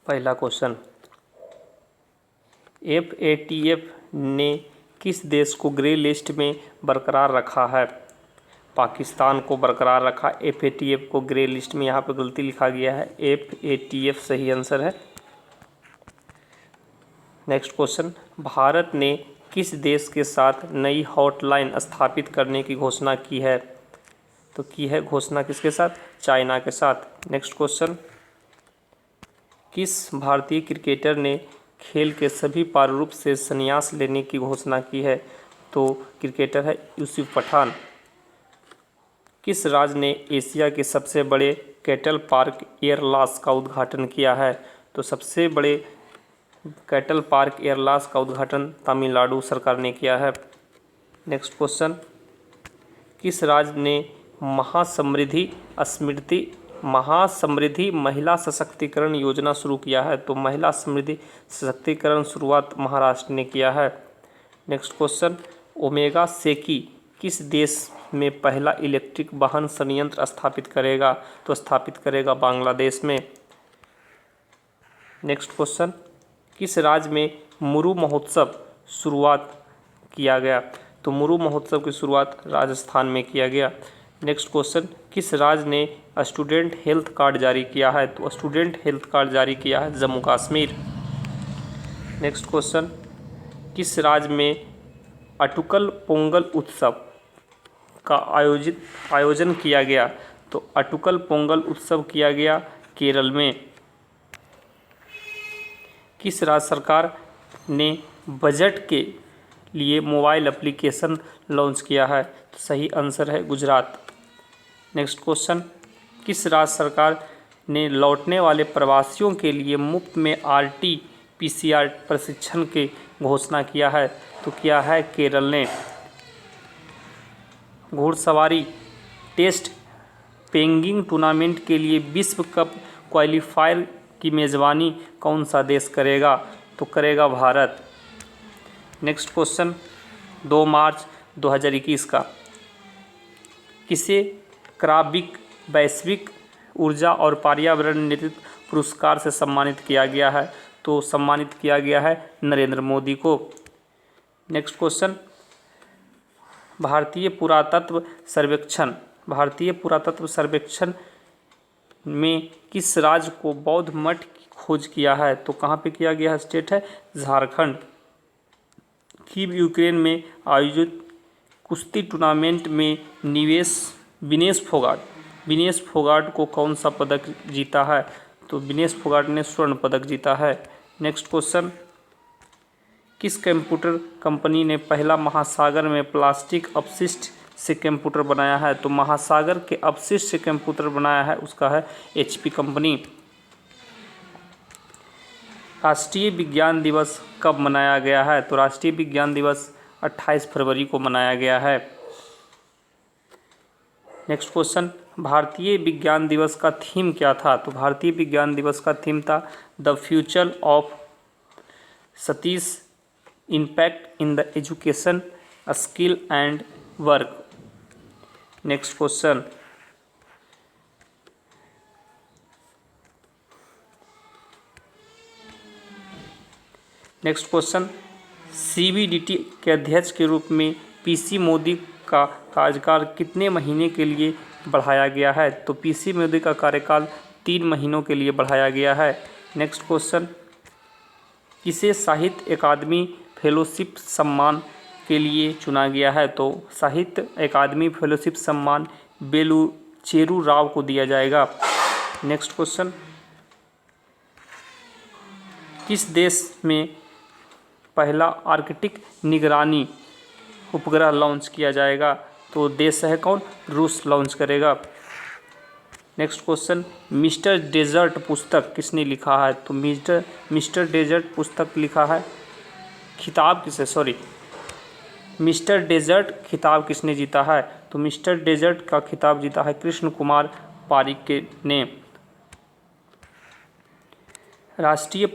पहला question, FATF ने किस देश को ग्रे लिस्ट में बरकरार रखा है? पाकिस्तान को बरकरार रखा FATF को ग्रे लिस्ट में। यहाँ पे गलती लिखा गया है, FATF सही आंसर है। नेक्स्ट क्वेश्चन, भारत ने किस देश के साथ नई हॉटलाइन स्थापित करने की घोषणा की है? तो की है घोषणा किसके साथ? चाइना के साथ। नेक्स्ट क्वेश्चन, किस भारतीय क्रिकेटर ने खेल के सभी प्रारूप से संन्यास लेने की घोषणा की है? तो क्रिकेटर है यूसुफ पठान। किस राज्य ने एशिया के सबसे बड़े कैटल पार्क एयरलास का उद्घाटन किया है? तो सबसे बड़े कैटल पार्क एयरलास का उद्घाटन तमिलनाडु सरकार ने किया है। नेक्स्ट क्वेश्चन, किस राज्य ने महासमृद्धि महिला सशक्तिकरण योजना शुरू किया है? तो महिला समृद्धि सशक्तिकरण शुरुआत महाराष्ट्र ने किया है। नेक्स्ट क्वेश्चन, ओमेगा सेकी किस देश में पहला इलेक्ट्रिक वाहन संयंत्र स्थापित करेगा? तो स्थापित करेगा बांग्लादेश में। नेक्स्ट क्वेश्चन, किस राज्य में मुरु महोत्सव शुरुआत किया गया? तो मुरु महोत्सव की शुरुआत राजस्थान में किया गया। नेक्स्ट क्वेश्चन, किस राज्य ने स्टूडेंट हेल्थ कार्ड जारी किया है? तो स्टूडेंट हेल्थ कार्ड जारी किया है जम्मू कश्मीर। नेक्स्ट क्वेश्चन, किस राज्य में अटुकल पोंगल उत्सव का आयोजन किया गया? तो अटुकल पोंगल उत्सव किया गया केरल में। किस राज्य सरकार ने बजट के लिए मोबाइल एप्लीकेशन लॉन्च किया है? तो सही आंसर है गुजरात। नेक्स्ट क्वेश्चन, किस राज्य सरकार ने लौटने वाले प्रवासियों के लिए मुफ्त में RT-PCR प्रशिक्षण की घोषणा किया है? तो किया है केरल ने। घुड़सवारी टेस्ट पेंगिंग टूर्नामेंट के लिए विश्व कप क्वालिफायर की मेज़बानी कौन सा देश करेगा? तो करेगा भारत। नेक्स्ट क्वेश्चन, 2 मार्च 2021 का किसे क्राबिक वैश्विक ऊर्जा और पर्यावरण नेतृत्व पुरस्कार से सम्मानित किया गया है? तो सम्मानित किया गया है नरेंद्र मोदी को। नेक्स्ट क्वेश्चन, भारतीय पुरातत्व सर्वेक्षण में किस राज्य को बौद्ध मठ की खोज किया है? तो कहाँ पे किया गया है? स्टेट है झारखंड। कीव यूक्रेन में आयोजित कुश्ती टूर्नामेंट में विनेश फोगाट को कौन सा पदक जीता है? तो विनेश फोगाट ने स्वर्ण पदक जीता है। नेक्स्ट क्वेश्चन, किस कंप्यूटर कंपनी ने पहला महासागर में प्लास्टिक अपशिष्ट से कंप्यूटर बनाया है? तो महासागर के अपशिष्ट से कंप्यूटर बनाया है, उसका है HP कंपनी। राष्ट्रीय विज्ञान दिवस कब मनाया गया है? तो राष्ट्रीय विज्ञान दिवस 28 फरवरी को मनाया गया है। नेक्स्ट क्वेश्चन, भारतीय विज्ञान दिवस का थीम क्या था? तो भारतीय विज्ञान दिवस का थीम था the future of Satish impact in the education skill and work. Next question, CBDT के अध्यक्ष के रूप में PC मोदी का कार्यकाल कितने महीने के लिए बढ़ाया गया है? तो PC मोदी का कार्यकाल 3 महीनों के लिए बढ़ाया गया है। नेक्स्ट क्वेश्चन, किसे साहित्य अकादमी फेलोशिप सम्मान के लिए चुना गया है? तो साहित्य अकादमी फेलोशिप सम्मान बेलूचेरू राव को दिया जाएगा। नेक्स्ट क्वेश्चन, किस देश में पहला आर्कटिक निगरानी उपग्रह लॉन्च किया जाएगा? तो देश है कौन? रूस लॉन्च करेगा। नेक्स्ट क्वेश्चन, मिस्टर डेजर्ट पुस्तक किसने लिखा है? तो मिस्टर डेजर्ट पुस्तक लिखा है मिस्टर डेजर्ट खिताब किसने जीता है? तो मिस्टर डेजर्ट का खिताब जीता है कृष्ण कुमार पारिक ने। राष्ट्रीय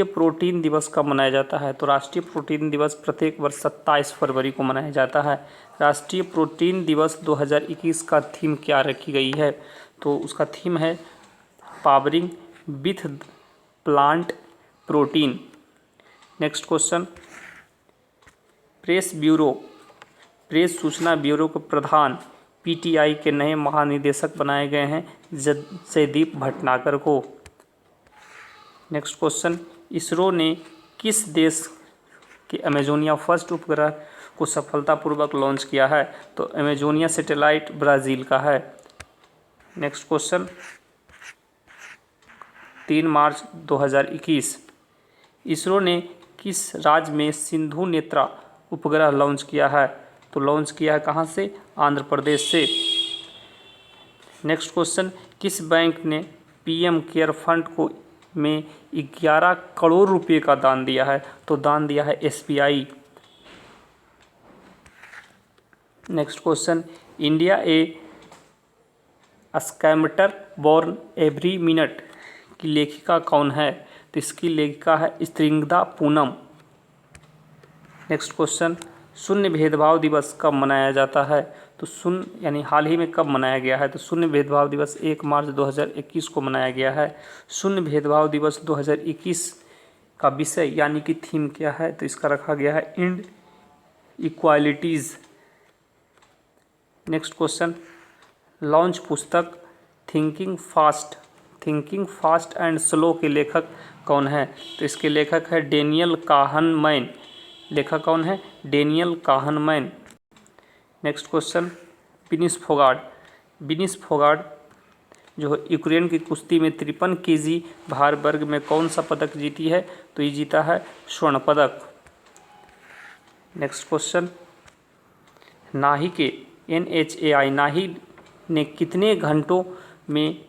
प्रोटीन दिवस कब मनाया जाता है? तो राष्ट्रीय प्रोटीन दिवस प्रत्येक वर्ष 27 फरवरी को मनाया जाता है। राष्ट्रीय प्रोटीन दिवस 2021 का थीम क्या रखी गई है? तो उसका थीम है powering with plant protein. Next question, press सूचना ब्यूरो के प्रधान पीटीआई के नए महानिदेशक बनाए गए हैं जयदीप भटनागर को। नेक्स्ट क्वेश्चन, इसरो ने किस देश के अमेजोनिया फर्स्ट उपग्रह को सफलतापूर्वक लॉन्च किया है? तो अमेजोनिया सैटेलाइट ब्राज़ील का है। नेक्स्ट क्वेश्चन, 3 मार्च 2021 इसरो ने किस राज्य में सिंधु नेत्रा उपग्रह लॉन्च किया है? तो लॉन्च किया है कहाँ से? आंध्र प्रदेश से। नेक्स्ट क्वेश्चन, किस बैंक ने पीएम केयर फंड को में 11 करोड़ रुपए का दान दिया है? तो दान दिया है एसबीआई। नेक्स्ट क्वेश्चन, इंडिया ए स्कैमटर बॉर्न एवरी मिनट की लेखिका कौन है? तो इसकी लेखिका है स्त्रिंगदा पूनम। नेक्स्ट क्वेश्चन, शून्य भेदभाव दिवस कब मनाया जाता है? तो शून्य यानी हाल ही में कब मनाया गया है? तो शून्य भेदभाव दिवस 1 मार्च 2021 को मनाया गया है। शून्य भेदभाव दिवस 2021 का विषय यानी कि थीम क्या है? तो इसका रखा गया है and equalities. Next question, launch पुस्तक थिंकिंग फास्ट एंड स्लो के लेखक कौन है? तो इसके लेखक है डेनियल काहनमैन। लेखक कौन है? डेनियल काहनमैन। नेक्स्ट क्वेश्चन, विनिस फोगाट जो है यूक्रेन की कुश्ती में 53 केजी भार वर्ग में कौन सा पदक जीती है? तो ये जीता है स्वर्ण पदक। नेक्स्ट क्वेश्चन, नाही के NHAI नाही ने कितने घंटों में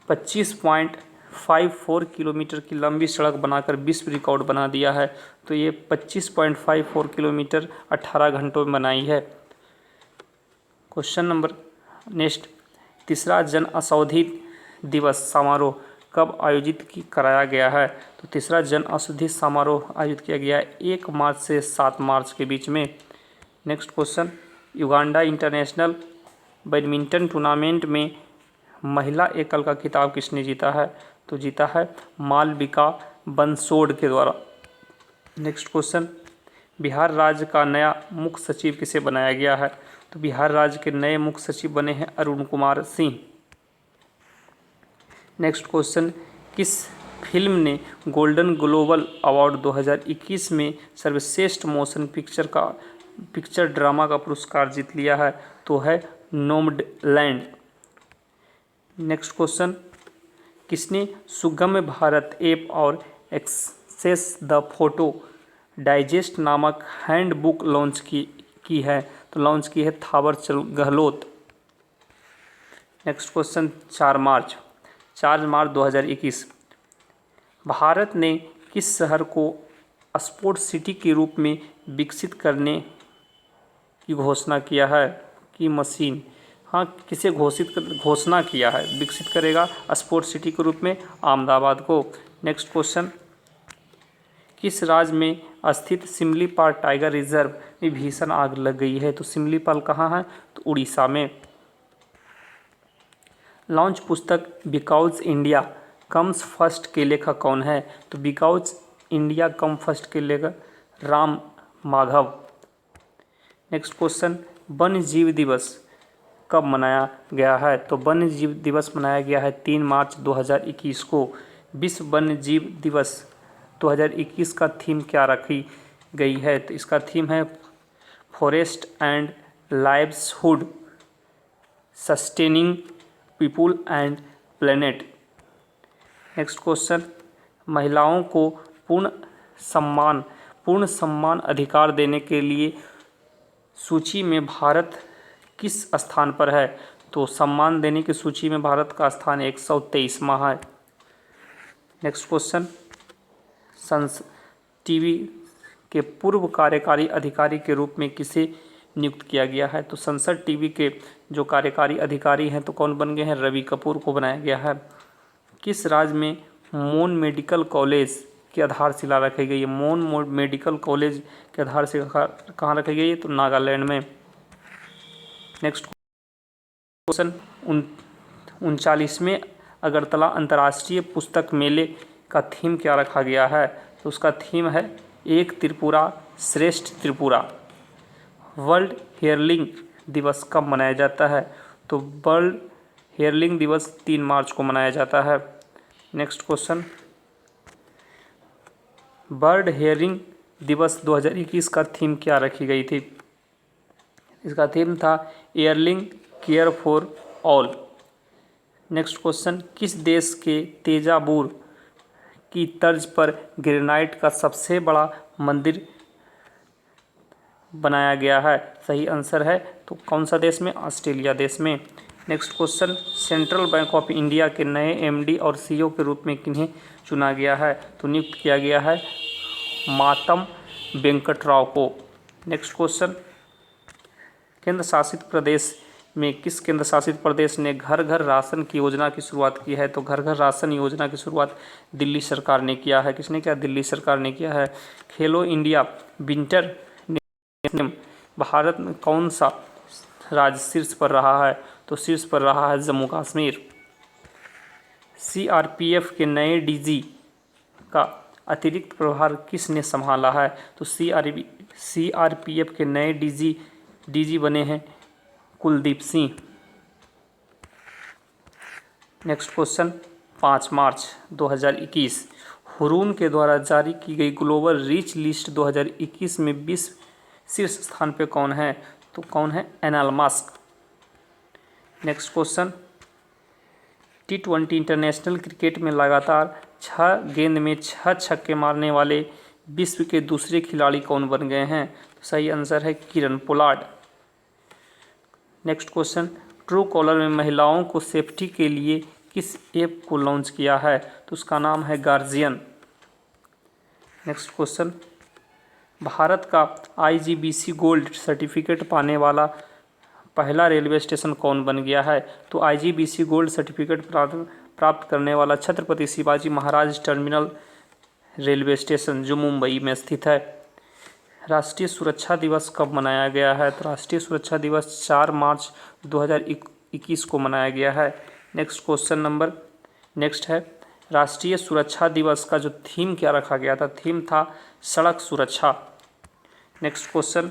25.54 किलोमीटर की लंबी सड़क बनाकर विश्व रिकॉर्ड बना दिया है? तो ये 25.54 किलोमीटर 18 घंटों में बनाई है। क्वेश्चन नंबर नेक्स्ट, तीसरा जन औषधि दिवस समारोह कब आयोजित कराया गया है? तो तीसरा जन औषधि समारोह आयोजित किया गया है 1 मार्च से 7 मार्च के बीच में। Next question, Uganda international badminton tournament में महिला एकल का खिताब किसने जीता है? तो जीता है मालविका बंसोड के द्वारा। नेक्स्ट क्वेश्चन, बिहार राज्य का नया मुख्य सचिव किसे बनाया गया है? तो बिहार राज्य के नए मुख्य सचिव बने हैं अरुण कुमार सिंह। नेक्स्ट क्वेश्चन, किस फिल्म ने गोल्डन ग्लोबल अवार्ड 2021 में सर्वश्रेष्ठ मोशन पिक्चर ड्रामा का पुरस्कार जीत लिया है? तो है नोमैडलैंड। नेक्स्ट क्वेश्चन, किसने सुगम्य भारत ऐप और एक्सेस द फोटो डाइजेस्ट नामक हैंडबुक लॉन्च की है? तो लॉन्च की है थावरचंद गहलोत। नेक्स्ट क्वेश्चन, 4 मार्च 2021 भारत ने किस शहर को स्पोर्ट्स सिटी के रूप में विकसित करने की घोषणा किया है? की मशीन हाँ किसे घोषणा किया है विकसित करेगा स्पोर्ट्स सिटी के रूप में? अहमदाबाद को। नेक्स्ट क्वेश्चन, किस राज्य में स्थित सिमलीपाल टाइगर रिजर्व में भीषण आग लग गई है? तो सिमलीपाल कहाँ है? तो उड़ीसा में। लॉन्च पुस्तक बिकॉज इंडिया कम्स फर्स्ट के लेखक कौन है? तो बिकॉज इंडिया कम फर्स्ट के लेखक राम माधव। नेक्स्ट क्वेश्चन, वन्य जीव दिवस कब मनाया गया है? तो वन्य जीव दिवस मनाया गया है 3 मार्च 2021 को। विश्व वन्य जीव दिवस 2021 का थीम क्या रखी गई है? तो इसका थीम है forest and livelihood sustaining people and planet. Next question, महिलाओं को पूर्ण सम्मान अधिकार देने के लिए सूची में भारत किस स्थान पर है? तो सम्मान देने की सूची में भारत का स्थान 123वां है। नेक्स्ट क्वेश्चन, टीवी के पूर्व कार्यकारी अधिकारी के रूप में किसे नियुक्त किया गया है? तो संसद टीवी के जो कार्यकारी अधिकारी हैं तो कौन बन गए हैं? रवि कपूर को बनाया गया है। किस राज्य में मोन मेडिकल कॉलेज की आधारशिला रखी गई है? मोन मेडिकल कॉलेज की आधारशिला कहाँ रखी गई है? तो नागालैंड में। नेक्स्ट क्वेश्चन, 39वें अगरतला अंतर्राष्ट्रीय पुस्तक मेले का थीम क्या रखा गया है? तो उसका थीम है एक त्रिपुरा श्रेष्ठ त्रिपुरा। वर्ल्ड हेयरलिंग दिवस कब मनाया जाता है? तो वर्ल्ड हेयरलिंग दिवस 3 मार्च को मनाया जाता है। नेक्स्ट क्वेश्चन, वर्ल्ड हेयरिंग दिवस 2021 का थीम क्या रखी गई थी? इसका थीम था hearing care for all. Next question, किस देश के तेजाबूर की तर्ज पर ग्रेनाइट का सबसे बड़ा मंदिर बनाया गया है? सही आंसर है तो कौन सा देश में? ऑस्ट्रेलिया देश में। Next question, central bank of India के नए एमडी और सीईओ के रूप में किन्हें चुना गया है? तो नियुक्त किया गया है मातम वेंकटराव को। नेक्स्ट क्वेश्चन, केंद्र शासित प्रदेश में किस केंद्र शासित प्रदेश ने घर घर राशन की योजना की शुरुआत की है? तो घर घर राशन योजना की शुरुआत दिल्ली सरकार ने किया है। किसने किया? दिल्ली सरकार ने किया है। खेलो इंडिया विंटर नेशनल भारत में कौन सा राज्य शीर्ष पर रहा है? तो शीर्ष पर रहा है जम्मू कश्मीर। सीआरपीएफ के नए डीजी का अतिरिक्त प्रभार किसने संभाला है? तो सीआरपीएफ के नए डीजी बने हैं कुलदीप सिंह। नेक्स्ट क्वेश्चन, 5 मार्च 2021 हुरून के द्वारा जारी की गई ग्लोबल रीच लिस्ट 2021 में 20 शीर्ष स्थान पे कौन है? तो कौन है? Elon Musk. Next question, T20 international cricket में लगातार 6 गेंद में 6 छक्के मारने वाले विश्व के दूसरे खिलाड़ी कौन बन गए हैं? तो सही आंसर है Kieron Pollard. Next question, Truecaller में महिलाओं को सेफ्टी के लिए किस ऐप को लॉन्च किया है? तो उसका नाम है गार्जियन। नेक्स्ट क्वेश्चन, भारत का IGBC गोल्ड सर्टिफिकेट पाने वाला पहला रेलवे स्टेशन कौन बन गया है? तो IGBC गोल्ड सर्टिफिकेट प्राप्त करने वाला Chhatrapati Shivaji Maharaj terminal railway station जो मुंबई में स्थित है। राष्ट्रीय सुरक्षा दिवस कब मनाया गया है? तो राष्ट्रीय सुरक्षा दिवस 4 मार्च 2021 को मनाया गया है। नेक्स्ट क्वेश्चन नंबर नेक्स्ट है, राष्ट्रीय सुरक्षा दिवस का जो थीम क्या रखा गया था? थीम था सड़क सुरक्षा। नेक्स्ट क्वेश्चन,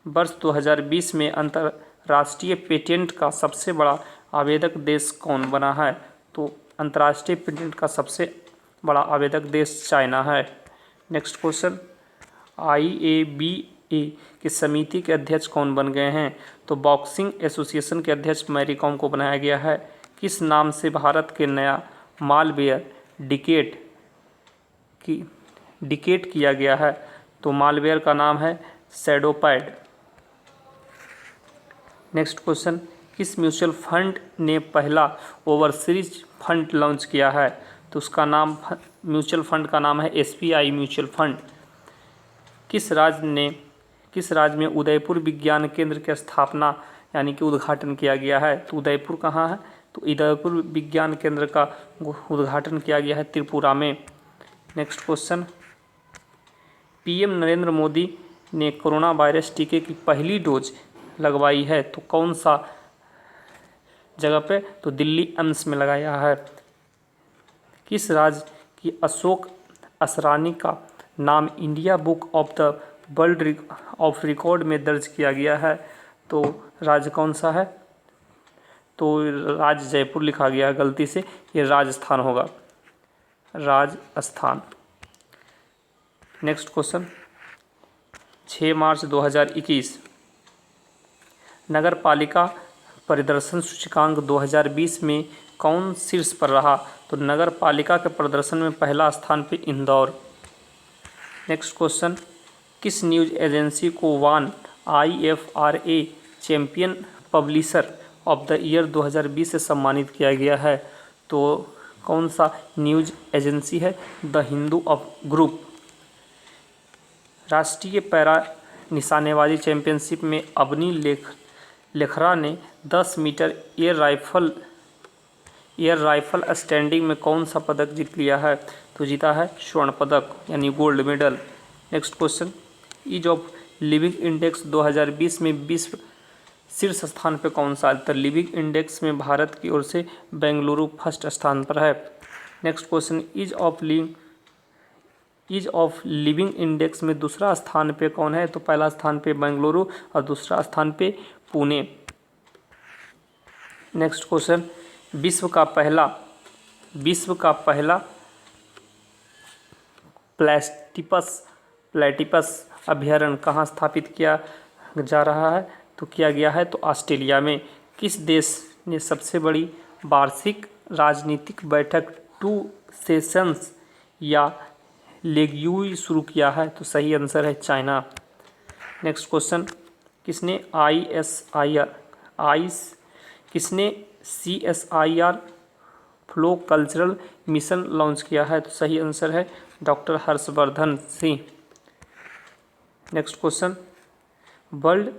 वर्ष 2020 में अंतर्राष्ट्रीय पेटेंट का सबसे बड़ा आवेदक देश कौन बना है? तो अंतर्राष्ट्रीय पेटेंट का सबसे बड़ा आवेदक देश चाइना है। नेक्स्ट क्वेश्चन, IABA की समिति के अध्यक्ष कौन बन गए हैं? तो बॉक्सिंग एसोसिएशन के अध्यक्ष मैरी कॉम को बनाया गया है। किस नाम से भारत के नया मालवेयर डिकेट किया गया है? तो मालवेयर का नाम है शैडोपैड। नेक्स्ट क्वेश्चन, किस म्यूचुअल फंड ने पहला ओवरसीज फंड लॉन्च किया है? तो उसका नाम म्यूचुअल फंड का नाम है SBI म्यूचुअल फंड। किस राज्य में उदयपुर विज्ञान केंद्र की स्थापना यानी कि उद्घाटन किया गया है? तो उदयपुर कहाँ है? तो उदयपुर विज्ञान केंद्र का उद्घाटन किया गया है त्रिपुरा में। Next question, PM Narendra Modi ने कोरोना वायरस टीके की पहली डोज लगवाई है तो कौन सा जगह पे? तो दिल्ली एम्स में लगाया है। किस राज्य की अशोक असरानी का नाम India book of the world of record में दर्ज किया गया है? तो राज्य कौन सा है? तो राज्य जयपुर लिखा गया है गलती से, ये राजस्थान होगा, राजस्थान। नेक्स्ट क्वेश्चन, 6 मार्च 2021 नगर पालिका प्रदर्शन सूचकांक 2020 में कौन शीर्ष पर रहा? तो नगर पालिका के प्रदर्शन में पहला स्थान पे इंदौर। नेक्स्ट क्वेश्चन, किस न्यूज़ एजेंसी को वान IFRA champion publisher of the year 2020 से सम्मानित किया गया है? तो कौन सा न्यूज़ एजेंसी है? The Hindu of group. राष्ट्रीय पैरा निशानेबाजी चैंपियनशिप में अवनी लेखरा ने 10 मीटर एयर राइफल स्टैंडिंग में कौन सा पदक जीत लिया है? तो जीता है स्वर्ण पदक यानी gold medal. Next question, ease of living index 2020 में विश्व शीर्ष स्थान पे कौन सा? द लिविंग इंडेक्स में भारत की ओर से बेंगलुरु फर्स्ट स्थान पर है। Next question, ease of living index में दूसरा स्थान पे कौन है? तो पहला स्थान पे बेंगलुरु और दूसरा स्थान पे पुणे। नेक्स्ट क्वेश्चन, विश्व का पहला प्लेटिपस अभ्यारण्य कहाँ स्थापित किया जा रहा है? तो किया गया है तो ऑस्ट्रेलिया में। किस देश ने सबसे बड़ी वार्षिक राजनीतिक बैठक 2 सेशंस या लेग्यूई शुरू किया है? तो सही आंसर है चाइना। नेक्स्ट क्वेश्चन, किसने CSIR flow cultural mission launch किया है? तो सही आंसर है doctor Harshvardhan Singh. Next question, world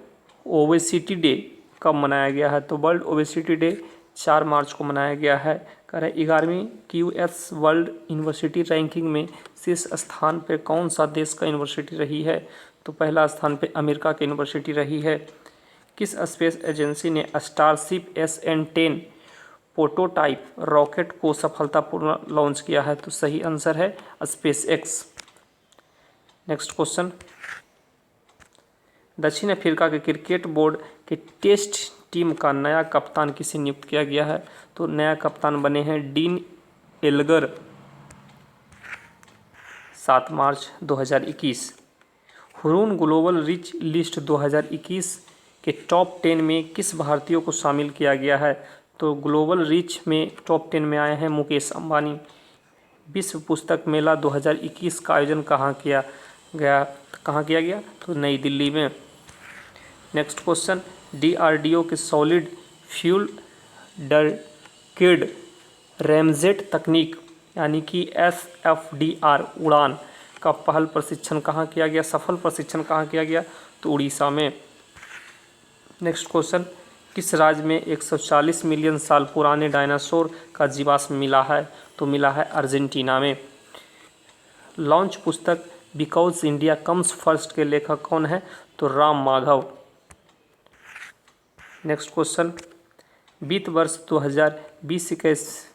obesity day कब मनाया गया है? तो वर्ल्ड ओबेसिटी डे 4 मार्च को मनाया गया है। कह रहे 11वीं QS वर्ल्ड यूनिवर्सिटी रैंकिंग में शीर्ष स्थान पे कौन सा देश का यूनिवर्सिटी रही है? तो पहला स्थान पे अमेरिका की यूनिवर्सिटी रही है। किस स्पेस एजेंसी ने स्टारशिप SN10 प्रोटोटाइप रॉकेट को सफलतापूर्वक लॉन्च किया है? तो सही आंसर है SpaceX। नेक्स्ट क्वेश्चन, दक्षिण अफ्रीका के क्रिकेट बोर्ड के टेस्ट टीम का नया कप्तान किसे नियुक्त किया गया है? तो नया कप्तान बने हैं डीन एल्गर 7 मार्च 2021। हुरून ग्लोबल रिच लिस्ट 2021 के टॉप 10 में किस भारतीय को शामिल किया गया है? तो ग्लोबल रिच में टॉप 10 में आए हैं मुकेश अंबानी। विश्व पुस्तक मेला 2021 का आयोजन कहाँ किया गया? तो नई दिल्ली में। नेक्स्ट क्वेश्चन, DRDO के सॉलिड फ्यूल डर्केड रैमजेट तकनीक यानी कि SFDR उड़ान का सफल प्रशिक्षण कहाँ किया गया? तो उड़ीसा में। नेक्स्ट क्वेश्चन, किस राज्य में 140 मिलियन साल पुराने डायनासोर का जीवाश्म मिला है? तो मिला है अर्जेंटीना में। लॉन्च पुस्तक बिकॉज इंडिया कम्स फर्स्ट के लेखक कौन है? तो राम माधव। नेक्स्ट क्वेश्चन, वित्त वर्ष 2020-21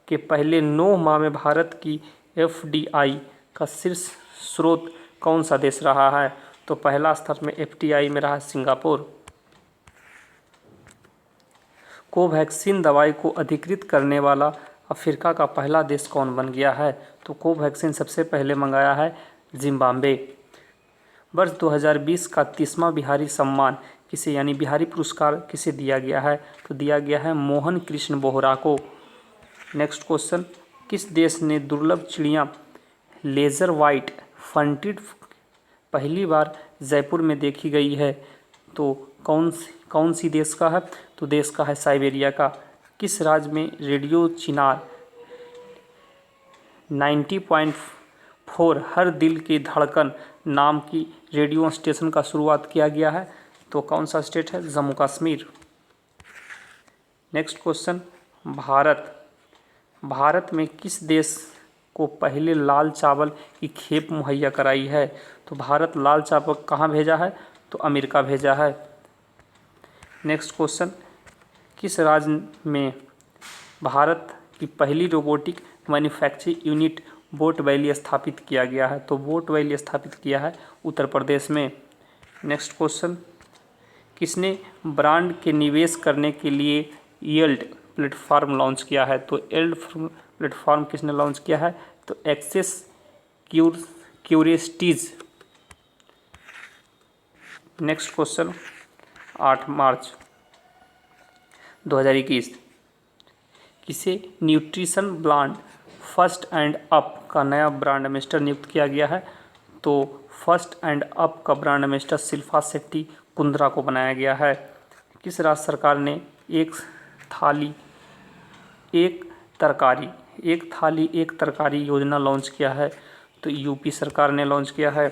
के पहले 9 माह में भारत की FDI का शीर्ष स्रोत कौन सा देश रहा है? तो पहला स्थान में FDI में रहा सिंगापुर। कोवैक्सीन दवाई को अधिकृत करने वाला अफ्रीका का पहला देश कौन बन गया है? तो कोवैक्सीन सबसे पहले मंगाया है जिम्बाब्वे। वर्ष 2020 का 30वां बिहारी सम्मान किसे यानी बिहारी पुरस्कार किसे दिया गया है? तो दिया गया है मोहन कृष्ण बोहरा को। नेक्स्ट क्वेश्चन, किस देश ने दुर्लभ चिड़िया लेजर वाइट फ्रंटेड पहली बार जयपुर में देखी गई है? तो कौन सी देश का है? तो देश का है साइबेरिया का। किस राज्य में रेडियो चिनार 90.4 हर दिल की धड़कन नाम की रेडियो स्टेशन का शुरुआत किया गया है? तो कौन सा स्टेट है? जम्मू कश्मीर। नेक्स्ट क्वेश्चन, भारत में किस देश को पहले लाल चावल की खेप मुहैया कराई है? तो भारत लाल चावल कहाँ भेजा है? तो अमेरिका भेजा है। नेक्स्ट क्वेश्चन, किस राज्य में भारत की पहली robotic manufacturing unit boat valley स्थापित किया गया है? तो बोट वैली स्थापित किया है उत्तर प्रदेश में। नेक्स्ट क्वेश्चन, किसने ब्रांड के निवेश करने के लिए यील्ड प्लेटफॉर्म लॉन्च किया है? तो यील्ड प्लेटफॉर्म किसने लॉन्च किया है? तो एक्सेस क्यूरियोसिटीज। नेक्स्ट क्वेश्चन, 8 मार्च 2021 किसे nutrition brand first and up का नया ब्रांड एम्बेसडर नियुक्त किया गया है? तो फर्स्ट एंड अप का ब्रांड एम्बेसडर शिल्पा शेट्टी कुंद्रा को बनाया गया है। किस राज्य सरकार ने एक थाली एक तरकारी योजना लॉन्च किया है? तो यूपी सरकार ने लॉन्च किया है।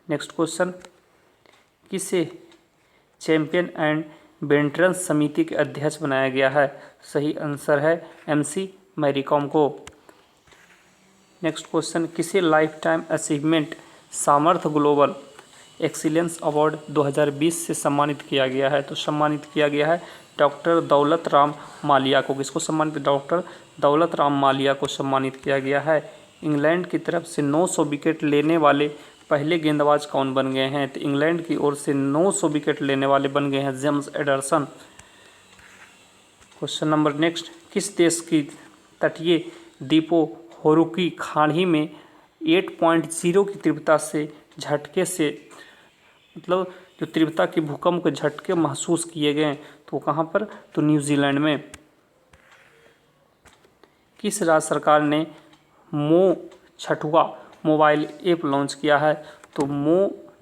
नेक्स्ट क्वेश्चन, किसे चैंपियन एंड वेटरन्स समिति के अध्यक्ष बनाया गया है? सही आंसर है MC मैरीकॉम को। नेक्स्ट क्वेश्चन, किसे लाइफ टाइम अचीवमेंट सामर्थ्य ग्लोबल एक्सीलेंस अवार्ड 2020 से सम्मानित किया गया है? तो सम्मानित किया गया है डॉक्टर दौलत राम मालिया को। किसको सम्मानित? डॉक्टर दौलत राम मालिया को सम्मानित किया गया है। इंग्लैंड की तरफ से 900 विकेट लेने वाले पहले गेंदबाज कौन बन गए हैं? तो इंग्लैंड की ओर से 900 विकेट लेने वाले बन गए हैं James Anderson. Question number next, किस देश की तटीय द्वीपों होरुकी खाड़ी में 8.0 की तीव्रता से झटके से, मतलब जो तीव्रता की भूकंप के झटके महसूस किए गए, तो कहाँ पर? तो न्यूजीलैंड में। किस राज्य सरकार ने छठुआ मोबाइल ऐप लॉन्च किया है? तो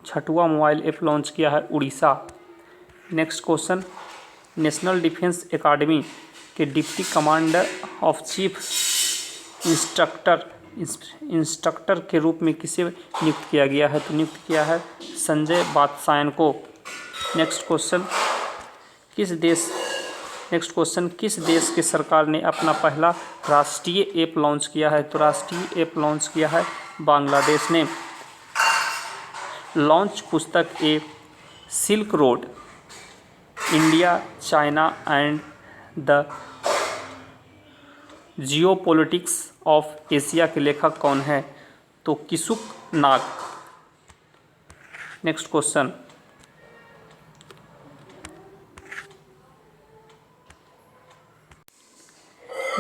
छठुआ मोबाइल ऐप लॉन्च किया है Orissa. Next question, national defence academy के deputy commander of chief instructor के रूप में किसे नियुक्त किया गया है? तो नियुक्त किया है संजय बात्सायन को। नेक्स्ट क्वेश्चन, किस देश की सरकार ने अपना पहला राष्ट्रीय ऐप लॉन्च किया है? तो राष्ट्रीय ऐप लॉन्च किया है बांग्लादेश ने। लॉन्च पुस्तक a silk road, India, China and the geopolitics of Asia के लेखक कौन है? तो Kinshuk Nag. Next question,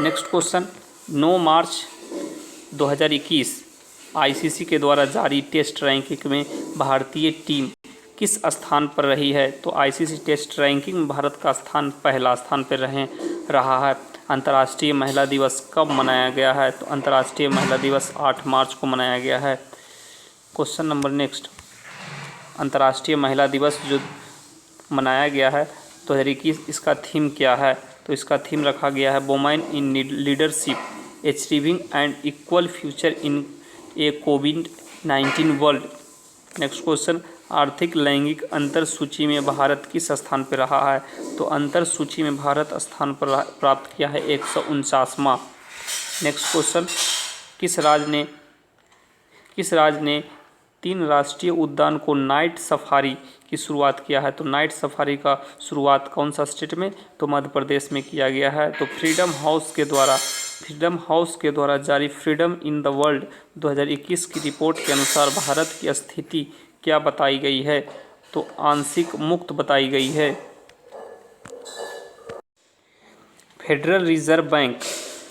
next question, 9 March 2021 ICC के द्वारा जारी टेस्ट रैंकिंग में भारतीय टीम किस स्थान पर रही है? तो आईसीसी टेस्ट रैंकिंग में भारत का स्थान पहला स्थान पर रहा है। अंतर्राष्ट्रीय महिला दिवस कब मनाया गया है? तो अंतर्राष्ट्रीय महिला दिवस 8 मार्च को मनाया गया है। क्वेश्चन नंबर नेक्स्ट, अंतर्राष्ट्रीय महिला दिवस जो मनाया गया है 2021, इसका थीम क्या है? तो इसका थीम रखा गया है women in leadership, achieving and equal future in A covid world. Next question, आर्थिक लैंगिक अंतर सूची में भारत किस स्थान पर रहा है? तो अंतर सूची में भारत स्थान पर प्राप्त किया है 149वां। नेक्स्ट क्वेश्चन, किस राज्य ने 3 राष्ट्रीय उद्यान को नाइट सफारी की शुरुआत किया है? तो नाइट सफारी का शुरुआत कौन सा स्टेट में? तो मध्य प्रदेश में किया गया है। तो फ्रीडम हाउस के द्वारा जारी फ्रीडम इन द वर्ल्ड 2021 की रिपोर्ट के अनुसार भारत की स्थिति क्या बताई गई है? तो आंशिक मुक्त बताई गई है। फेडरल रिजर्व बैंक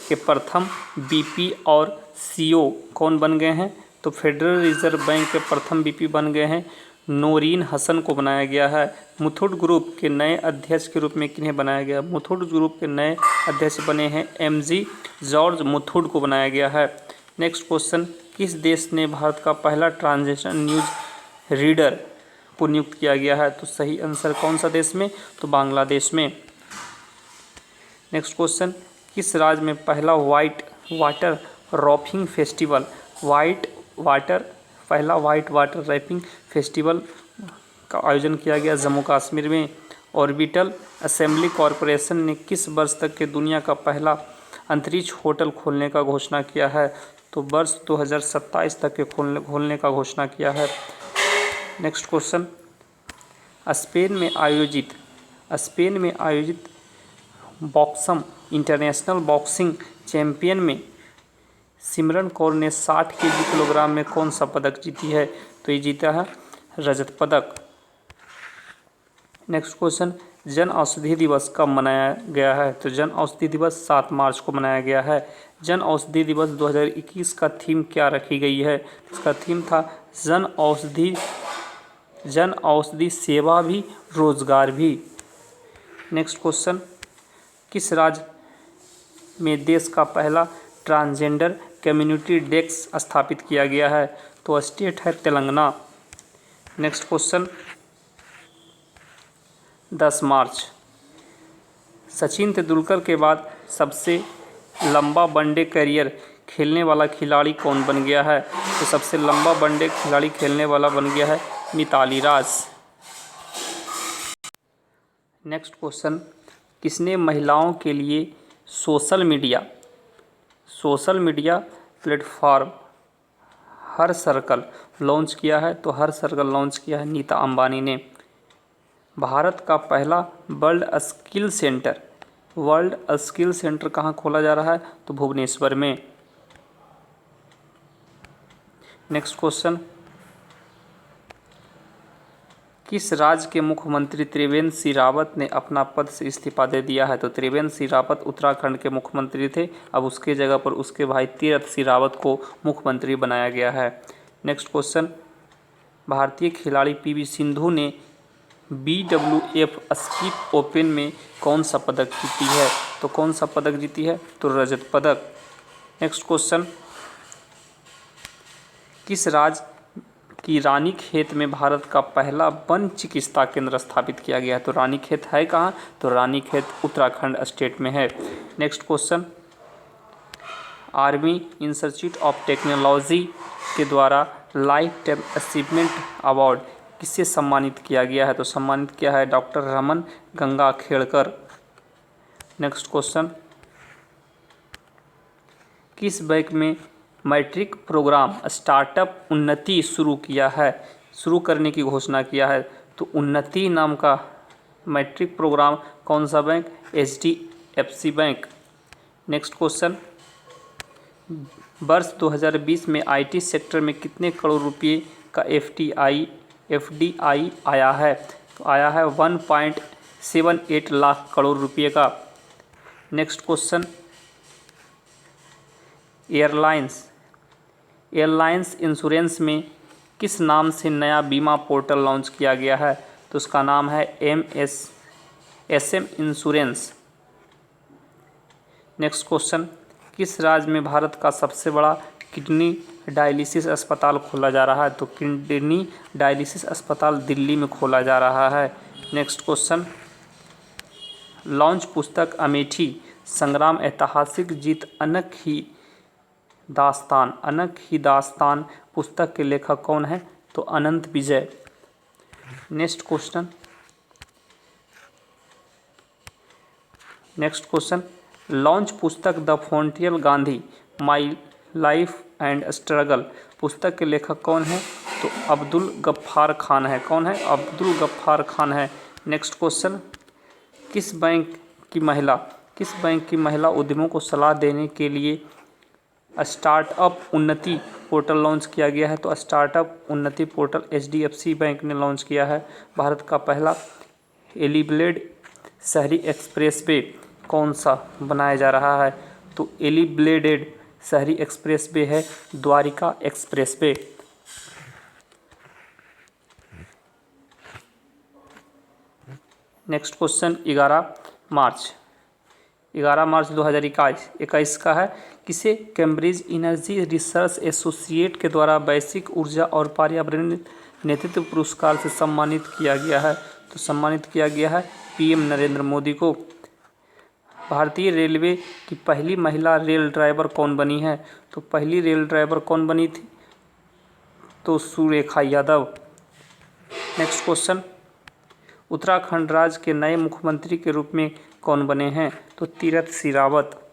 के प्रथम बीपी और सीईओ कौन बन गए हैं? तो फेडरल रिजर्व बैंक के प्रथम बीपी बन गए हैं नोरीन हसन को बनाया गया है। मुथूट ग्रुप के नए अध्यक्ष के रूप में किन्हें बनाया गया? मुथूट ग्रुप के नए अध्यक्ष बने हैं एमजी जॉर्ज मुथूट को बनाया गया है। नेक्स्ट क्वेश्चन, किस देश ने भारत का पहला ट्रांसलेशन न्यूज रीडर को नियुक्त किया गया है? तो सही आंसर कौन सा देश में? तो बांग्लादेश में। नेक्स्ट क्वेश्चन, किस राज्य में पहला वाइट वाटर रैपिंग फेस्टिवल का आयोजन किया गया? जम्मू कश्मीर में। ऑर्बिटल असेंबली कॉरपोरेशन ने किस वर्ष तक के दुनिया का पहला अंतरिक्ष होटल खोलने का घोषणा किया है? तो वर्ष 2027 तक के खोलने का घोषणा किया है। नेक्स्ट क्वेश्चन, स्पेन में आयोजित बॉक्सम इंटरनेशनल बॉक्सिंग चैंपियन में सिमरन कौर ने 60 किलोग्राम में कौन सा पदक जीती है? तो ये जीता है रजत पदक। नेक्स्ट क्वेश्चन, जन औषधि दिवस कब मनाया गया है? तो जन औषधि दिवस 7 मार्च को मनाया गया है। जन औषधि दिवस 2021 का थीम क्या रखी गई है? इसका थीम था जन औषधि सेवा भी रोजगार भी। नेक्स्ट क्वेश्चन, किस राज्य में देश का पहला ट्रांसजेंडर कम्युनिटी डेस्क स्थापित किया गया है? तो स्टेट है तेलंगाना। नेक्स्ट क्वेश्चन, 10 मार्च, सचिन तेंदुलकर के बाद सबसे लंबा वनडे करियर खेलने वाला खिलाड़ी कौन बन गया है? तो सबसे लंबा वनडे खिलाड़ी खेलने वाला बन गया है मिताली राज। नेक्स्ट क्वेश्चन, किसने महिलाओं के लिए सोशल मीडिया प्लेटफॉर्म हर सर्कल लॉन्च किया है? तो हर सर्कल लॉन्च किया है नीता अंबानी ने। भारत का पहला वर्ल्ड स्किल सेंटर कहाँ खोला जा रहा है? तो भुवनेश्वर में। नेक्स्ट क्वेश्चन, किस राज्य के मुख्यमंत्री त्रिवेंद्र सिंह रावत ने अपना पद से इस्तीफा दे दिया है? तो त्रिवेंद्र सिंह रावत उत्तराखंड के मुख्यमंत्री थे, अब उसके जगह पर उसके भाई तीरथ सिंह रावत को मुख्यमंत्री बनाया गया है। नेक्स्ट क्वेश्चन, भारतीय खिलाड़ी पीवी सिंधु ने BWF स्कीप ओपन में कौन सा पदक जीती है? तो कौन सा पदक जीती है? तो रजत पदक। नेक्स्ट क्वेश्चन, किस राज्य की रानीखेत में भारत का पहला वन चिकित्सा केंद्र स्थापित किया गया है? तो रानीखेत है कहाँ? तो रानीखेत उत्तराखंड स्टेट में है। Next question, army institute of technology के द्वारा लाइफ टाइम अचीवमेंट अवार्ड किससे सम्मानित किया गया है? तो सम्मानित किया है doctor Raman Ganga Khedkar. Next question, किस बैंक में मैट्रिक प्रोग्राम स्टार्टअप उन्नति शुरू करने की घोषणा किया है? तो उन्नति नाम का मैट्रिक प्रोग्राम कौन सा bank? HDFC bank. Next question, वर्ष 2020 में IT सेक्टर में कितने करोड़ रुपए का FDI आया है? तो आया है 1.78 लाख करोड़ रुपए का। नेक्स्ट क्वेश्चन, एयरलाइंस इंश्योरेंस में किस नाम से नया बीमा पोर्टल लॉन्च किया गया है? तो उसका नाम है SM इंश्योरेंस। नेक्स्ट क्वेश्चन, किस राज्य में भारत का सबसे बड़ा किडनी डायलिसिस अस्पताल खोला जा रहा है? तो किडनी डायलिसिस अस्पताल दिल्ली में खोला जा रहा है। नेक्स्ट क्वेश्चन, लॉन्च पुस्तक अमेठी संग्राम ऐतिहासिक जीत अनक ही दास्तान पुस्तक के लेखक कौन है? तो अनंत विजय। नेक्स्ट क्वेश्चन, लॉन्च पुस्तक the frontier Gandhi my life and struggle पुस्तक के लेखक कौन है? तो अब्दुल गफ्फार खान है। कौन है? अब्दुल गफ्फार खान है। नेक्स्ट क्वेश्चन, किस बैंक की महिला उद्यमों को सलाह देने के लिए स्टार्टअप उन्नति पोर्टल लॉन्च किया गया है? तो स्टार्टअप उन्नति पोर्टल HDFC बैंक ने लॉन्च किया है। भारत का पहला एलिवेटेड शहरी एक्सप्रेसवे कौन सा बनाया जा रहा है? तो एलिवेटेड शहरी एक्सप्रेसवे है द्वारिका एक्सप्रेसवे। नेक्स्ट क्वेश्चन, 11 मार्च 2021 का है। किसे कैम्ब्रिज एनर्जी रिसर्च एसोसिएट के द्वारा वैश्विक ऊर्जा और पर्यावरण नेतृत्व पुरस्कार से सम्मानित किया गया है? तो सम्मानित किया गया है PM नरेंद्र मोदी को। भारतीय रेलवे की पहली महिला रेल ड्राइवर कौन बनी है? तो पहली रेल ड्राइवर कौन बनी थी? तो सुरेखा यादव। नेक्स्ट क्वेश्चन, उत्तराखंड राज्य के नए मुख्यमंत्री के रूप में कौन बने हैं? तो तीरथ सिंह रावत।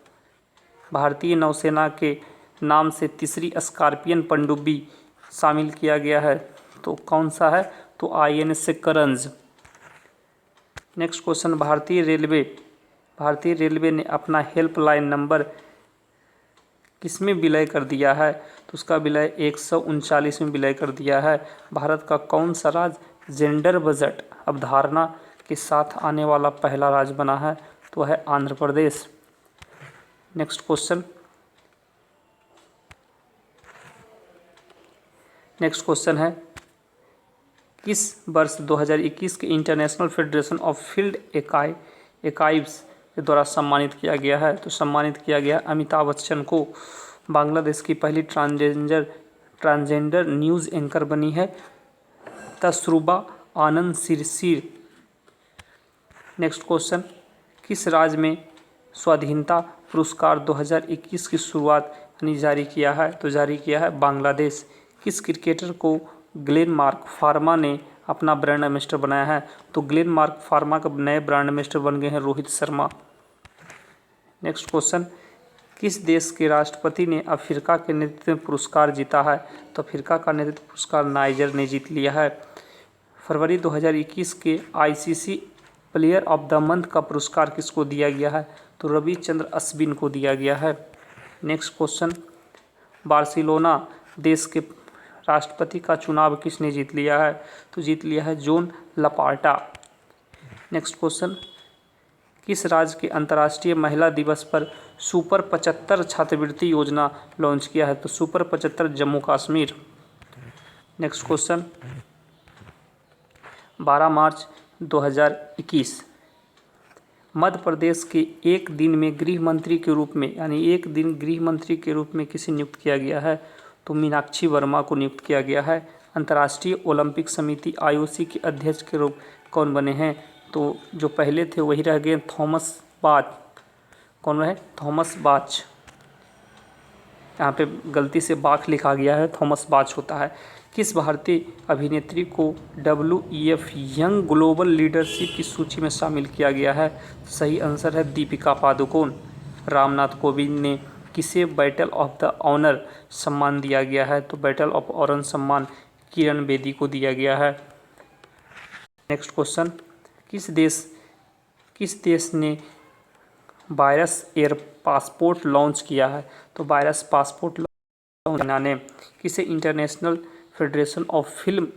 भारतीय नौसेना के नाम से तीसरी स्कॉर्पियन पनडुब्बी शामिल किया गया है, तो कौन सा है? तो INS करंज। नेक्स्ट क्वेश्चन, भारतीय रेलवे ने अपना हेल्पलाइन नंबर किसमें विलय कर दिया है? तो उसका विलय 139 में विलय कर दिया है। भारत का कौन सा राज्य जेंडर बजट अवधारणा के साथ आने वाला पहला राज्य बना है? तो है आंध्र प्रदेश। नेक्स्ट क्वेश्चन है, किस वर्ष 2021 के international federation of field archives के द्वारा सम्मानित किया गया है? तो सम्मानित किया गया अमिताभ बच्चन को। बांग्लादेश की पहली ट्रांसजेंडर न्यूज़ एंकर बनी है तसरुबा आनंद सिरसिर। नेक्स्ट क्वेश्चन, किस राज्य में स्वाधीनता पुरस्कार 2021 की शुरुआत जारी किया है? तो जारी किया है बांग्लादेश। किस क्रिकेटर को ग्लेनमार्क फार्मा ने अपना ब्रांड एम्बेसडर बनाया है? तो ग्लेनमार्क फार्मा का नए ब्रांड एम्बेसडर बन गए हैं रोहित शर्मा। नेक्स्ट क्वेश्चन, किस देश के राष्ट्रपति ने अफ्रीका के नेतृत्व में पुरस्कार जीता है? तो अफ्रीका का नेतृत्व पुरस्कार नाइजर ने जीत लिया है। फरवरी 2021 के ICC player of the month का पुरस्कार किसको दिया गया है? तो रविचंद्र अश्विन को दिया गया है। नेक्स्ट क्वेश्चन, बार्सिलोना देश के राष्ट्रपति का चुनाव किसने जीत लिया है? तो जीत लिया है जोन लापोर्टा। नेक्स्ट क्वेश्चन, किस राज्य के अंतर्राष्ट्रीय महिला दिवस पर सुपर 75 छात्रवृत्ति योजना लॉन्च किया है? तो super 75 Jammu Kashmir. Next question, 12 मार्च 2021 मध्य प्रदेश के एक दिन में गृह मंत्री के रूप में, यानी एक दिन गृह मंत्री के रूप में किसे नियुक्त किया गया है? तो मीनाक्षी वर्मा को नियुक्त किया गया है। अंतर्राष्ट्रीय ओलंपिक समिति आईओसी के अध्यक्ष के रूप कौन बने हैं? तो जो पहले थे वही रह गए, थॉमस बाच। कौन रहे? थॉमस बाच। यहाँ पे गलती से बाख लिखा गया है, थॉमस बाच होता है। किस भारतीय अभिनेत्री को WEF यंग ग्लोबल लीडरशिप की सूची में शामिल किया गया है? सही आंसर है दीपिका पादुकोण। रामनाथ कोविंद ने किसे बैटल ऑफ द ऑनर सम्मान दिया गया है? तो बैटल ऑफ ऑनर सम्मान किरण बेदी को दिया गया है। नेक्स्ट क्वेश्चन, किस देश ने वायरस एयर पासपोर्ट लॉन्च किया है? तो वायरस पासपोर्ट लॉन्च ने किसे international federation of film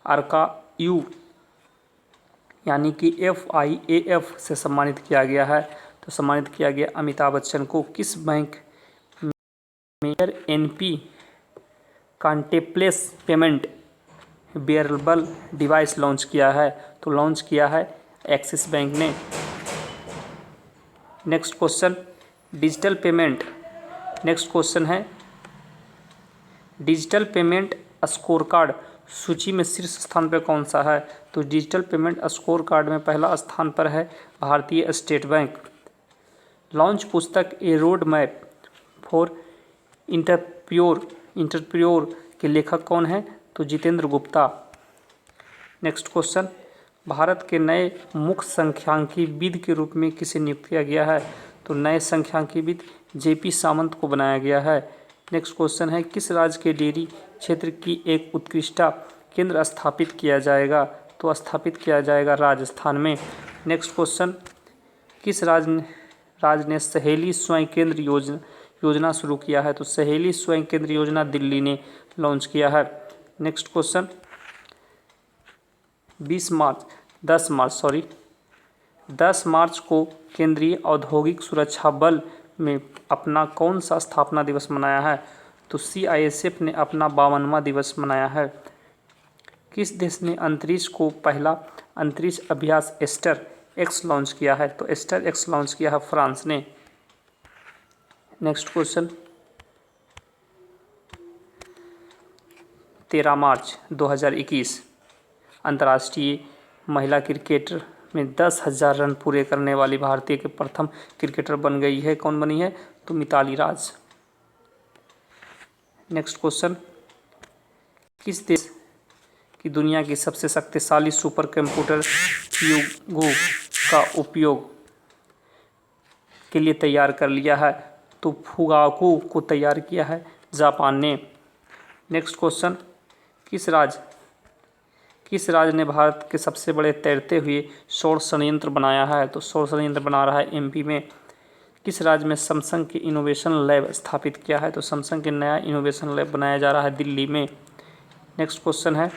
archive यानी कि FIAF से सम्मानित किया गया है? तो सम्मानित किया गया अमिताभ बच्चन को। किस बैंक में NP contact lens payment wearable device launch किया है? तो लॉन्च किया है एक्सिस बैंक ने। Next question, digital payment. Next question है डिजिटल पेमेंट स्कोर कार्ड सूची में शीर्ष स्थान पर कौन सा है? तो डिजिटल पेमेंट स्कोर कार्ड में पहला स्थान पर है भारतीय स्टेट बैंक। लॉन्च पुस्तक ए रोड मैप फॉर इंटरप्रेन्योर के लेखक कौन है? तो जितेंद्र गुप्ता। नेक्स्ट क्वेश्चन, भारत के नए मुख्य सांख्यिकीविद के रूप में किसे नियुक्त किया गया है? तो नए सांख्यिकीविद JP सामंत को बनाया गया है। नेक्स्ट क्वेश्चन है किस राज्य के डेयरी क्षेत्र की एक उत्कृष्टता केंद्र स्थापित किया जाएगा? तो स्थापित किया जाएगा राजस्थान में। नेक्स्ट क्वेश्चन, किस राज्य ने सहेली स्वयं केंद्र योजना शुरू किया है? तो सहेली स्वयं केंद्र योजना दिल्ली ने लॉन्च किया है। नेक्स्ट क्वेश्चन, 10 मार्च को केंद्रीय औद्योगिक सुरक्षा बल में अपना कौन सा स्थापना दिवस मनाया है? तो CISF ने अपना 52वां दिवस मनाया है। किस देश ने अंतरिक्ष को पहला अंतरिक्ष अभ्यास एस्टर X लॉन्च किया है? तो एस्टर X लॉन्च किया है फ्रांस ने। नेक्स्ट क्वेश्चन, 13 मार्च 2021 अंतर्राष्ट्रीय महिला क्रिकेटर में 10,000 रन पूरे करने वाली भारतीय के प्रथम क्रिकेटर बन गई है। कौन बनी है? तो मिताली राज। नेक्स्ट क्वेश्चन, किस देश की दुनिया की सबसे शक्तिशाली सुपर कंप्यूटर फ्यूगो का उपयोग के लिए तैयार कर लिया है? तो फुगाकू को तैयार किया है जापान ने। नेक्स्ट क्वेश्चन, किस राज्य ने भारत के सबसे बड़े तैरते हुए सौर संयंत्र बनाया है? तो सौर संयंत्र बना रहा है MP में। किस राज्य में सैमसंग के इनोवेशन लैब स्थापित किया है? तो सैमसंग के नया इनोवेशन लैब बनाया जा रहा है दिल्ली में। नेक्स्ट क्वेश्चन है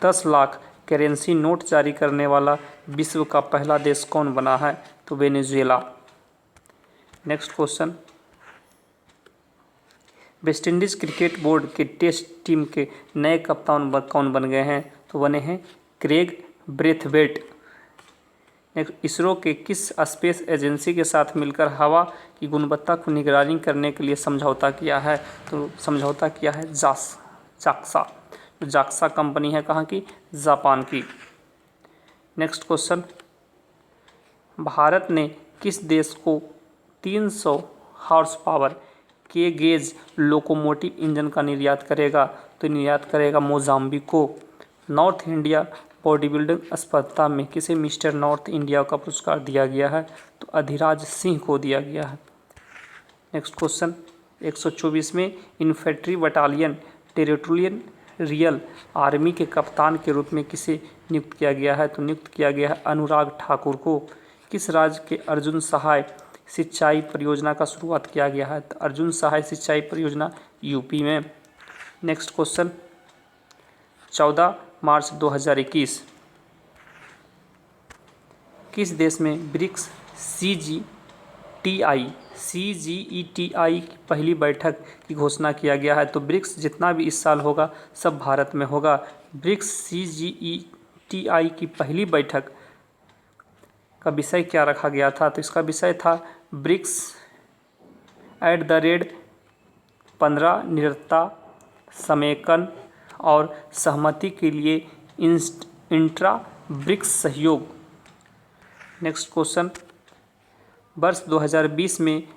10 लाख करेंसी नोट जारी करने वाला विश्व का पहला देश कौन बना है? तो Venezuela. Next question, West Indies cricket board के टेस्ट टीम के नए कप्तान कौन बन गए हैं? तो बने हैं क्रेग ब्रेथवेट। इसरो के किस स्पेस एजेंसी के साथ मिलकर हवा की गुणवत्ता को निगरानी करने के लिए समझौता किया है? तो समझौता किया है जाक्सा। जाक्सा कंपनी है कहाँ की? जापान की। नेक्स्ट क्वेश्चन, भारत ने किस देश को 300 हॉर्स पावर के गेज लोकोमोटिव इंजन का निर्यात करेगा? तो निर्यात करेगा मोजाम्बिक को। नॉर्थ इंडिया बॉडी बिल्डिंग स्पर्धा में किसे मिस्टर नॉर्थ इंडिया का पुरस्कार दिया गया है? तो अधिराज सिंह को दिया गया है। Next question 124 infantry battalion territorial real army के कप्तान के रूप में किसे नियुक्त किया गया है? तो नियुक्त किया गया है अनुराग ठाकुर को। किस राज्य के अर्जुन सहाय सिंचाई परियोजना का शुरुआत किया गया है? तो अर्जुन सहाय सिंचाई परियोजना यूपी में। नेक्स्ट क्वेश्चन 14 मार्च 2021 किस देश में ब्रिक्स CGETI की पहली बैठक की घोषणा किया गया है? तो ब्रिक्स जितना भी इस साल होगा सब भारत में होगा। ब्रिक्स CGETI की पहली बैठक का विषय क्या रखा गया था? तो इसका विषय था ब्रिक्स @ 15 निरंतरता समेकन और सहमति के लिए इंट्रा ब्रिक्स सहयोग। नेक्स्ट क्वेश्चन वर्ष 2020 में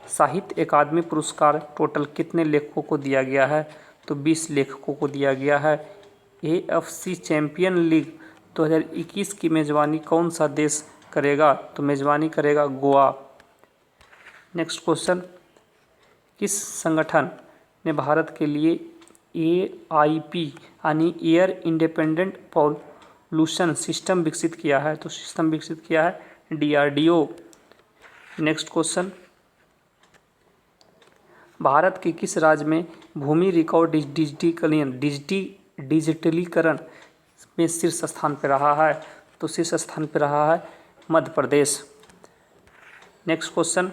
साहित्य अकादमी पुरस्कार टोटल कितने लेखकों को दिया गया है? तो 20 लेखकों को दिया गया है। AFC चैंपियन लीग 2021 की मेज़बानी कौन सा देश करेगा? तो मेज़बानी करेगा गोवा। नेक्स्ट क्वेश्चन किस संगठन ने भारत के लिए AIP यानी एयर इंडिपेंडेंट पॉल्यूशन सिस्टम विकसित किया है? तो सिस्टम विकसित किया है DRDO। नेक्स्ट क्वेश्चन भारत के किस राज्य में भूमि रिकॉर्ड डिजिटलीकरण में शीर्ष स्थान पर रहा है? तो शीर्ष स्थान पर रहा है मध्य प्रदेश। नेक्स्ट क्वेश्चन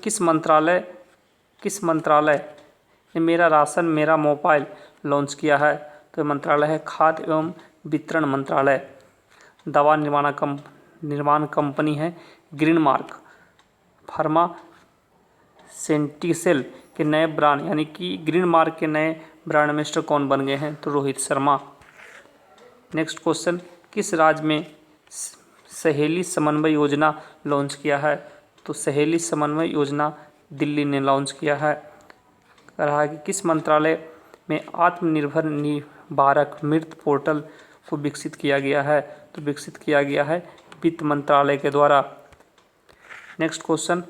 किस मंत्रालय ने मेरा राशन मेरा मोबाइल लॉन्च किया है? तो मंत्रालय है खाद्य एवं वितरण मंत्रालय। दवा निर्माण कंपनी है ग्रीनमार्क। फार्मास्यूटिकल के नए ब्रांड यानी कि ग्रीनमार्क के नए ब्रांड एम्बेसडर कौन बन गए हैं? तो रोहित शर्मा। नेक्स्ट क्वेश्चन किस राज्य में सहेली समन्वय योजना लॉन्च किया है? तो सहेली समन्वय योजना दिल्ली ने लॉन्च किया है। रहा कि किस मंत्रालय में आत्मनिर्भर निवारक मृत पोर्टल को विकसित किया गया है? तो विकसित किया गया है वित्त मंत्रालय के द्वारा। नेक्स्ट क्वेश्चन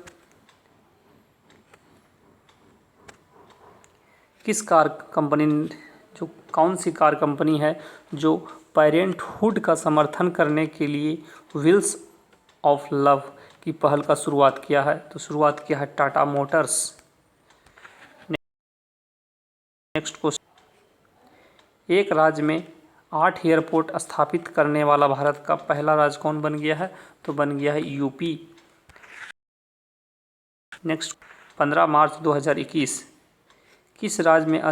कौन सी कार कंपनी है जो पेरेंटहुड का समर्थन करने के लिए व्हील्स ऑफ लव की पहल का शुरुआत किया है? तो शुरुआत किया है टाटा मोटर्स। नेक्स्ट क्वेश्चन एक राज्य में 8 एयरपोर्ट स्थापित करने वाला भारत का पहला राज्य कौन बन गया है? तो बन गया है यूपी। नेक्स्ट 15 मार्च 2021 किस राज्य में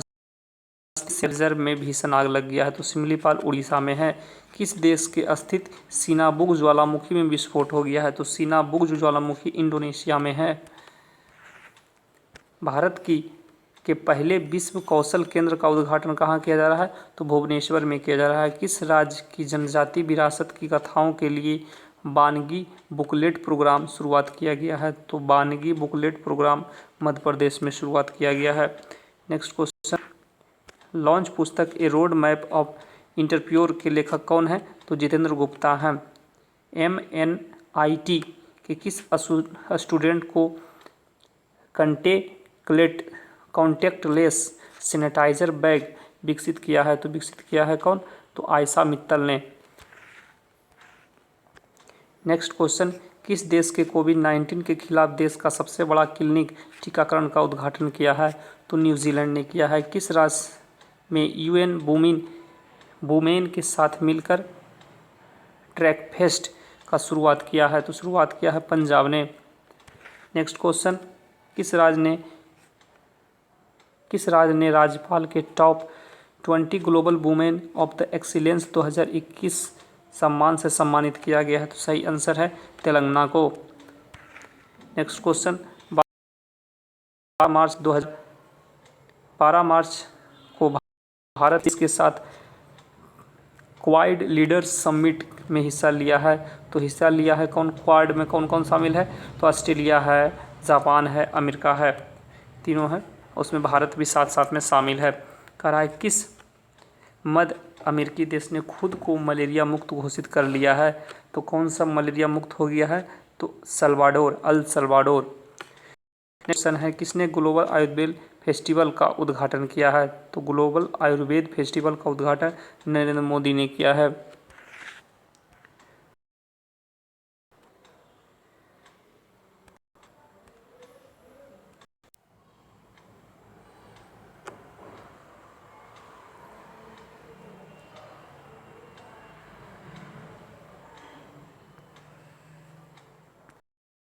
रिजर्व में भीषण आग लग गया है? तो सिमलीपाल उड़ीसा में है। किस देश के स्थित सिनाबुग ज्वालामुखी में विस्फोट हो गया है? तो सिनाबुग ज्वालामुखी इंडोनेशिया में है। भारत के पहले विश्व कौशल केंद्र का उद्घाटन कहाँ किया जा रहा है? तो भुवनेश्वर में किया जा रहा है। किस राज्य की जनजाति विरासत की कथाओं के लिए बानगी बुकलेट प्रोग्राम शुरुआत किया गया है? तो बानगी बुकलेट प्रोग्राम मध्य प्रदेश में शुरुआत किया गया है। नेक्स्ट क्वेश्चन लॉन्च पुस्तक ए रोड मैप ऑफ इंटरप्योर के लेखक कौन है? तो जितेंद्र गुप्ता हैं। MNIT के किस स्टूडेंट को कॉन्टेक्टलेस सैनिटाइजर बैग विकसित किया है? तो विकसित किया है कौन? तो आयशा मित्तल ने। नेक्स्ट क्वेश्चन किस देश के कोविड-19 के खिलाफ देश का सबसे बड़ा क्लिनिक टीकाकरण का उद्घाटन किया है? तो न्यूजीलैंड ने किया है। किस राज्य में UN वुमेन के साथ मिलकर ट्रैकफेस्ट का शुरुआत किया है? तो शुरुआत किया है पंजाब ने। नेक्स्ट क्वेश्चन किस राज्य ने राज्यपाल के top 20 global women of the excellence 2021 सम्मान से सम्मानित किया गया है? तो सही आंसर है तेलंगाना को। नेक्स्ट क्वेश्चन 12 मार्च को भारत इसके साथ क्वाड लीडर्स समिट में हिस्सा लिया है। तो हिस्सा लिया है कौन? क्वाड में कौन कौन शामिल है? तो ऑस्ट्रेलिया है, जापान है, अमेरिका है, तीनों है। उसमें भारत भी साथ साथ में शामिल है। कह रहा है किस मध्य अमेरिकी देश ने खुद को मलेरिया मुक्त घोषित कर लिया है? तो कौन सा मलेरिया मुक्त हो गया है? तो सल्वाडोर, अल सल्वाडोर। क्वेश्चन है किसने ग्लोबल आयुर्वेद फेस्टिवल का उद्घाटन किया है? तो ग्लोबल आयुर्वेद फेस्टिवल का उद्घाटन नरेंद्र मोदी ने किया है।